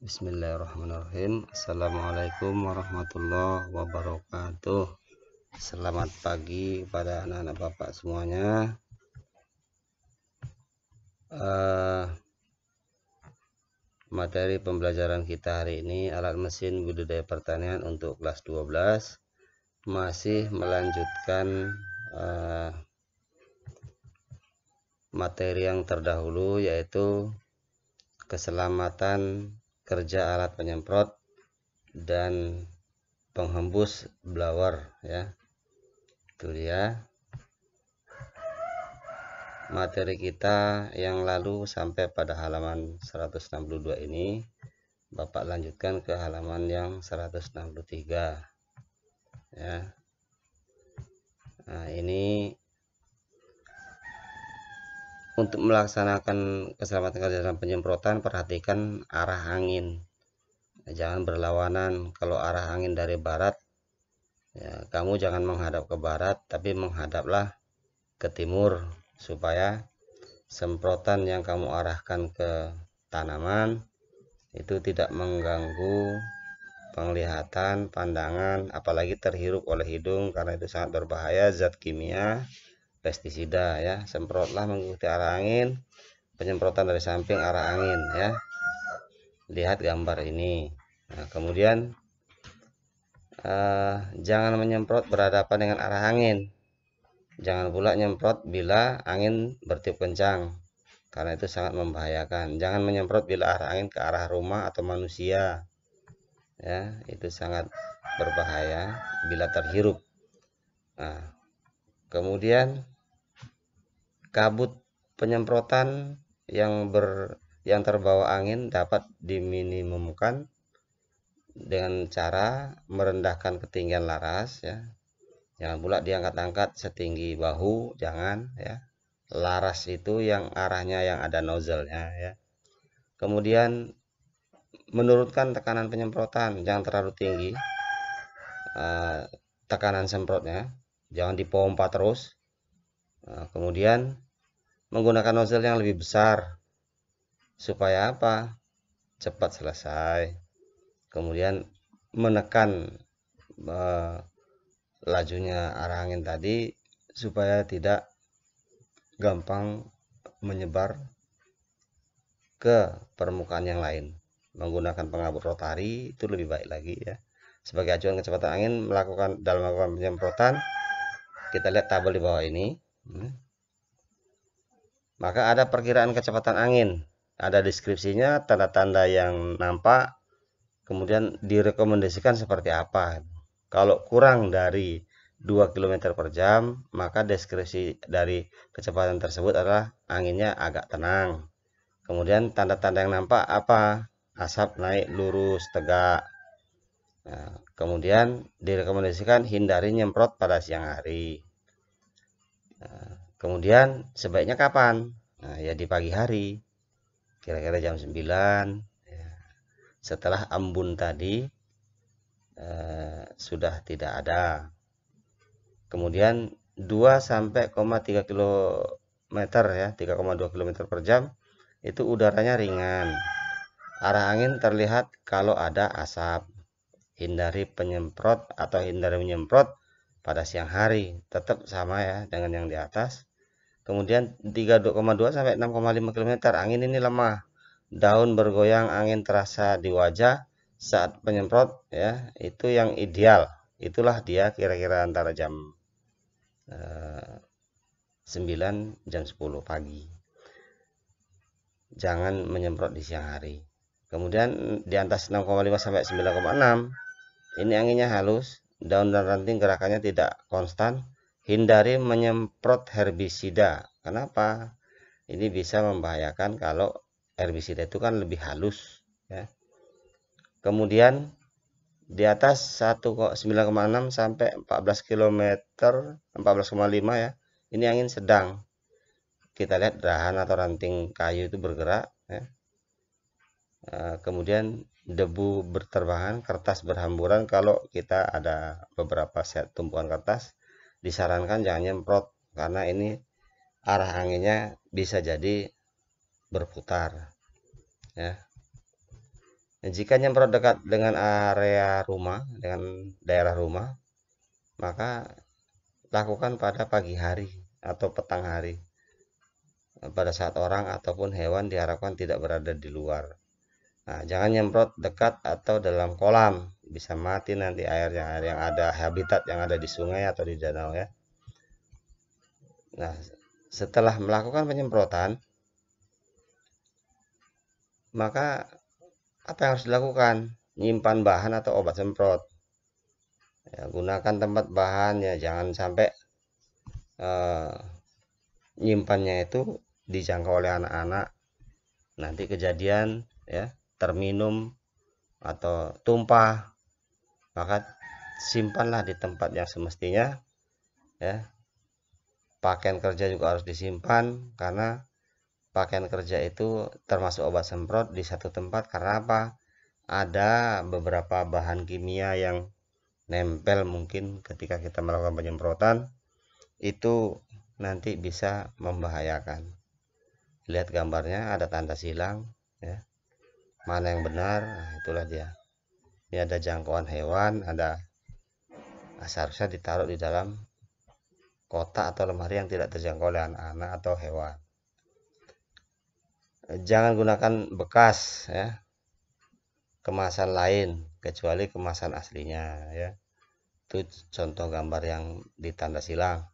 Bismillahirrahmanirrahim. Assalamualaikum warahmatullahi wabarakatuh. Selamat pagi pada anak-anak bapak semuanya. Materi pembelajaran kita hari ini alat mesin budidaya pertanian untuk kelas 12, masih melanjutkan materi yang terdahulu, yaitu keselamatan kerja alat penyemprot dan penghembus blower, ya. Itu dia materi kita yang lalu sampai pada halaman 162 ini. Bapak lanjutkan ke halaman yang 163, ya. Nah, ini untuk melaksanakan keselamatan kerja dalam penyemprotan, perhatikan arah angin. Jangan berlawanan. Kalau arah angin dari barat, ya, kamu jangan menghadap ke barat, tapi menghadaplah ke timur, supaya semprotan yang kamu arahkan ke tanaman itu tidak mengganggu penglihatan, pandangan, apalagi terhirup oleh hidung, karena itu sangat berbahaya, zat kimia, pestisida, ya. Semprotlah mengikuti arah angin, penyemprotan dari samping arah angin, ya. Lihat gambar ini. Nah, kemudian jangan menyemprot berhadapan dengan arah angin. Jangan pula nyemprot bila angin bertiup kencang, karena itu sangat membahayakan. Jangan menyemprot bila arah angin ke arah rumah atau manusia, ya, itu sangat berbahaya bila terhirup. Nah, kemudian kabut penyemprotan yang terbawa angin dapat diminimumkan dengan cara merendahkan ketinggian laras, ya. Jangan pula diangkat-angkat setinggi bahu, jangan, ya. Laras itu yang arahnya yang ada nozzle-nya, ya. Kemudian menurunkan tekanan penyemprotan, jangan terlalu tinggi tekanan semprotnya, jangan dipompa terus. Kemudian menggunakan nozzle yang lebih besar, supaya apa? Cepat selesai. Kemudian menekan lajunya arah angin tadi supaya tidak gampang menyebar ke permukaan yang lain. Menggunakan pengabut rotari itu lebih baik lagi, ya. Sebagai acuan kecepatan angin melakukan penyemprotan, kita lihat tabel di bawah ini. Maka ada perkiraan kecepatan angin, ada deskripsinya, tanda-tanda yang nampak, kemudian direkomendasikan seperti apa. Kalau kurang dari 2 km per jam, maka deskripsi dari kecepatan tersebut adalah anginnya agak tenang. Kemudian tanda-tanda yang nampak apa? Asap naik lurus tegak. Nah, kemudian direkomendasikan hindari nyemprot pada siang hari. Nah, kemudian sebaiknya kapan? Nah, ya di pagi hari, kira-kira jam 9, ya. Setelah embun tadi sudah tidak ada. Kemudian 2-3 km, ya, 3,2 km per jam itu udaranya ringan. Arah angin terlihat kalau ada asap. Hindari penyemprot atau hindari menyemprot pada siang hari, tetap sama, ya, dengan yang di atas. Kemudian 3,2 sampai 6,5 km, angin ini lemah. Daun bergoyang, angin terasa di wajah saat penyemprot, ya, itu yang ideal. Itulah dia kira-kira antara jam 9 jam 10 pagi. Jangan menyemprot di siang hari. Kemudian di atas 6,5 sampai 9,6, ini anginnya halus, daun dan ranting gerakannya tidak konstan. Hindari menyemprot herbisida. Kenapa? Ini bisa membahayakan kalau herbisida itu kan lebih halus, ya. Kemudian di atas 9,6 sampai 14 km, 14,5, ya. Ini angin sedang. Kita lihat dahan atau ranting kayu itu bergerak, ya. Kemudian debu berterbangan, kertas berhamburan. Kalau kita ada beberapa set tumpukan kertas, disarankan jangan nyemprot, karena ini arah anginnya bisa jadi berputar, ya. Jika nyemprot dekat dengan area rumah, dengan daerah rumah, maka lakukan pada pagi hari atau petang hari, pada saat orang ataupun hewan diharapkan tidak berada di luar. Nah, jangan nyemprot dekat atau dalam kolam, bisa mati nanti air yang ada, habitat yang ada di sungai atau di danau ya. Nah, setelah melakukan penyemprotan, maka apa yang harus dilakukan? Nyimpan bahan atau obat semprot. Ya, gunakan tempat bahan ya, jangan sampai nyimpannya itu dijangkau oleh anak-anak. Nanti kejadian ya, terminum atau tumpah. Maka simpanlah di tempat yang semestinya ya. Pakaian kerja juga harus disimpan, karena pakaian kerja itu termasuk obat semprot di satu tempat. Karena apa? Ada beberapa bahan kimia yang nempel mungkin ketika kita melakukan penyemprotan, itu nanti bisa membahayakan. Lihat gambarnya, ada tanda silang ya. Mana yang benar? Nah, itulah dia. Ini ada jangkauan hewan, ada seharusnya ditaruh di dalam kotak atau lemari yang tidak terjangkau oleh anak-anak atau hewan. Jangan gunakan bekas ya, kemasan lain kecuali kemasan aslinya ya. Itu contoh gambar yang di tanda silang.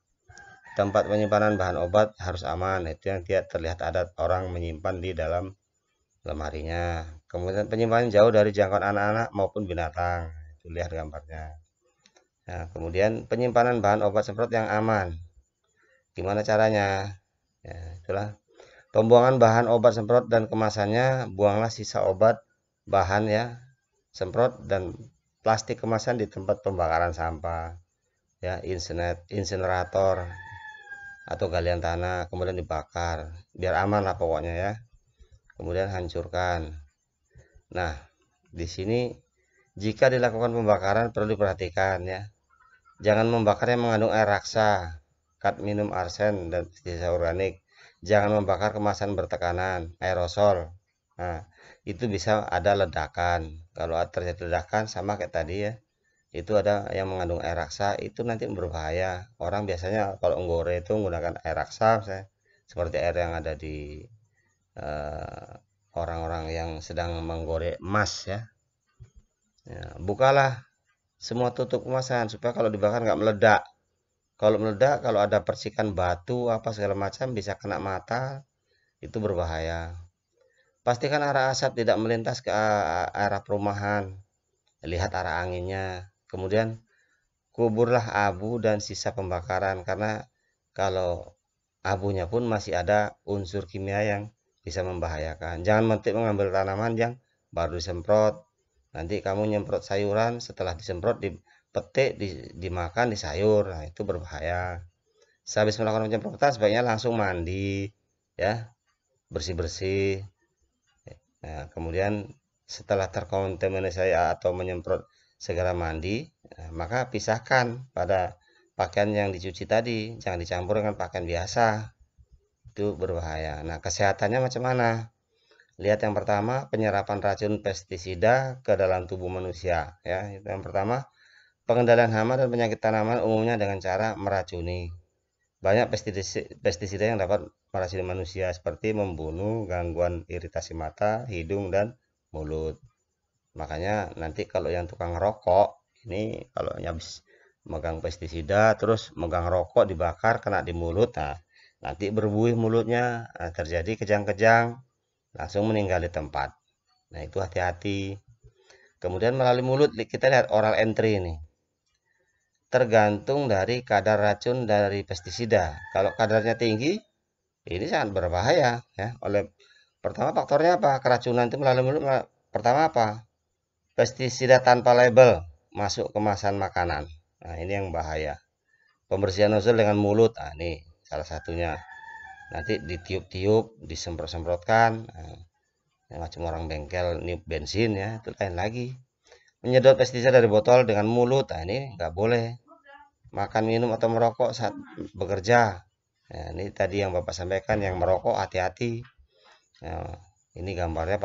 Tempat penyimpanan bahan obat harus aman, itu yang tidak terlihat ada orang menyimpan di dalam lemarinya. Kemudian penyimpanan jauh dari jangkauan anak-anak maupun binatang, itu lihat gambarnya. Nah, kemudian penyimpanan bahan obat semprot yang aman, gimana caranya? Ya, itulah pembuangan bahan obat semprot dan kemasannya. Buanglah sisa obat, bahan ya semprot dan plastik kemasan di tempat pembakaran sampah ya, insinerator atau galian tanah, kemudian dibakar biar aman lah pokoknya ya. Kemudian hancurkan. Nah, di sini jika dilakukan pembakaran perlu diperhatikan ya, jangan membakar yang mengandung air raksa, kadmium, arsen, dan sisa organik. Jangan membakar kemasan bertekanan, aerosol. Nah, itu bisa ada ledakan. Kalau terjadi ledakan sama kayak tadi ya, itu ada yang mengandung air raksa, itu nanti berbahaya. Orang biasanya kalau nggore itu menggunakan air raksa, seperti air yang ada di orang-orang yang sedang menggoreng emas ya. Bukalah semua tutup kemasan supaya kalau dibakar nggak meledak. Kalau meledak, kalau ada percikan batu apa segala macam bisa kena mata, itu berbahaya. Pastikan arah asap tidak melintas ke arah perumahan. Lihat arah anginnya. Kemudian kuburlah abu dan sisa pembakaran, karena kalau abunya pun masih ada unsur kimia yang bisa membahayakan. Jangan mengambil tanaman yang baru disemprot. Nanti kamu nyemprot sayuran, setelah disemprot dipetik, dimakan di sayur. Nah, itu berbahaya. Sehabis melakukan penyemprotan sebaiknya langsung mandi ya, bersih-bersih. Nah, kemudian setelah terkontaminasi atau menyemprot segera mandi, maka pisahkan pada pakaian yang dicuci tadi, jangan dicampur dengan pakaian biasa, itu berbahaya. Nah, kesehatannya macam mana? Lihat yang pertama, penyerapan racun pestisida ke dalam tubuh manusia ya. Itu yang pertama. Pengendalian hama dan penyakit tanaman umumnya dengan cara meracuni. Banyak pestisida yang dapat meracuni manusia, seperti membunuh, gangguan iritasi mata, hidung, dan mulut. Makanya nanti kalau yang tukang rokok ini, kalau habis megang pestisida terus megang rokok dibakar kena di mulut, nah nanti berbuih mulutnya, nah, terjadi kejang-kejang, langsung meninggal di tempat. Nah, itu hati-hati. Kemudian melalui mulut kita lihat oral entry ini, tergantung dari kadar racun dari pestisida. Kalau kadarnya tinggi, ini sangat berbahaya ya. Pertama faktornya apa? Keracunan itu melalui mulut. Pertama apa? Pestisida tanpa label masuk kemasan makanan. Nah, ini yang bahaya. Pembersihan nozzle dengan mulut. Nah, ini salah satunya. Nanti ditiup-tiup, disemprot-semprotkan. Nah, macam orang bengkel niup bensin ya, itu lain lagi. Menyedot pestisida dari botol dengan mulut. Nah, ini nggak boleh. Makan, minum, atau merokok saat bekerja. Nah, ini tadi yang Bapak sampaikan, yang merokok hati-hati. Nah, ini gambarnya